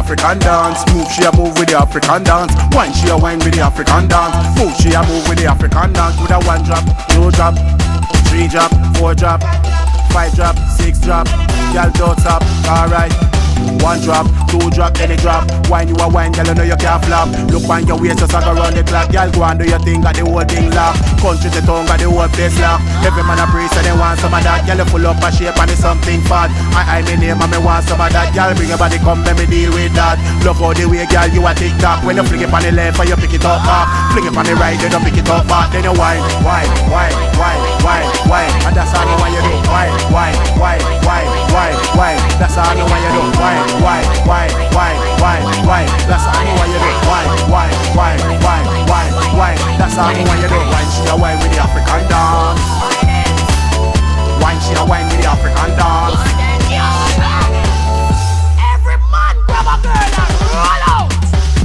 African dance. Move, she a move with the African dance. Wine, she a wine with the African dance. Move, she a move with the African dance. With a 1 drop, 2 drop, 3 drop, 4 drop, 5 drop, 6 drop. Girl don't stop, alright. 1 drop, 2 drop, any drop. Wine you a wine, girl, you know you can't flop. Look on your waist, just go round the clock. Girl, go and do your thing, got the whole thing locked. Country to tongue, got the whole place locked. Every man a priest, and they want some of that. Girl, you full up a shape and it's something fat. I me name and me want some of that. Girl, bring your body, come, let me deal with that. Love how the way, girl, you a tick-tock. When you fling it on the left, and you pick it up back. Fling it on the right, then you pick it up back. Then you wine. And that's all the way you do. Wine. That's all the way you do. Wine. That's all the way you do. Wine. That's all the way you do. Wine, she a wine with the African dance. Wine, she a wine with the African dance. Every man grab a girl and roll out.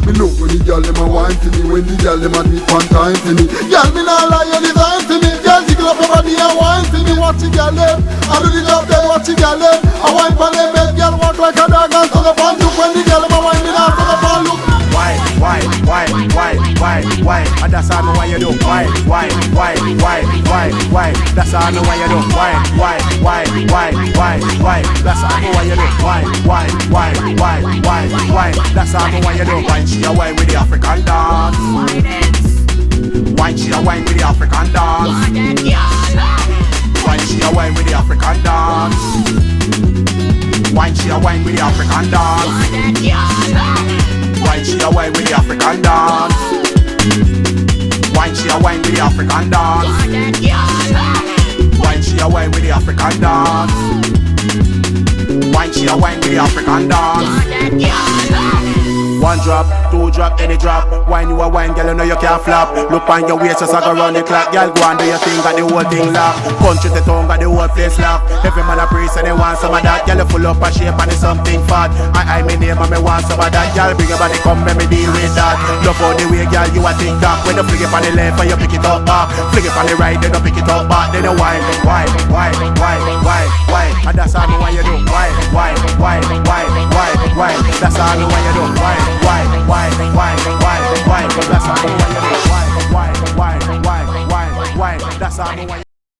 Me love when the girl dem a wine for me. When the girl dem a do it one time for me. Girl, me nah lie, you design for me. Girl, jiggle up your body and wine for me. Watch the girl dem, I do the job dem. Watch the girl dem, I wine for them bed. Girl walk like a dog and suck up and look. When the girl dem a wine, me nah suck up and look. Wine. And that's all the way you do. Wine. That's all the way you do. Wine. That's all the way you do. Wine. That's all the way you do. Wine, she a wine with the African dance. Wine, she a wine with the African dance. Wine, she a wine with the African dance. Wine, she a wine with the African dance. Wine, she a wine with the African dance. Wine, she a wine with the African dance. Wine, she a wine with the African dance. Wine, she a wine with the African dance. 1 drop, 2 drop, any drop. Wine you a wine, girl, you know you can't flop. Look on your waist, just go round the clock. Girl, go and do your thing, got the whole thing locked. Punch with the tongue, got the whole place locked. Every man a priest and they want some of that. Girl, you full up a shape and it's something fat. I me name and me want some of that. Girl, bring your body, come, let me deal with that. Love how the way, girl, you a tick-tock. When you fling it on the left and you pick it up back. Fling it on the right, then you pick it up back. Then you wine. And that's all the way you do. Wine. That's all the way you do. Wine.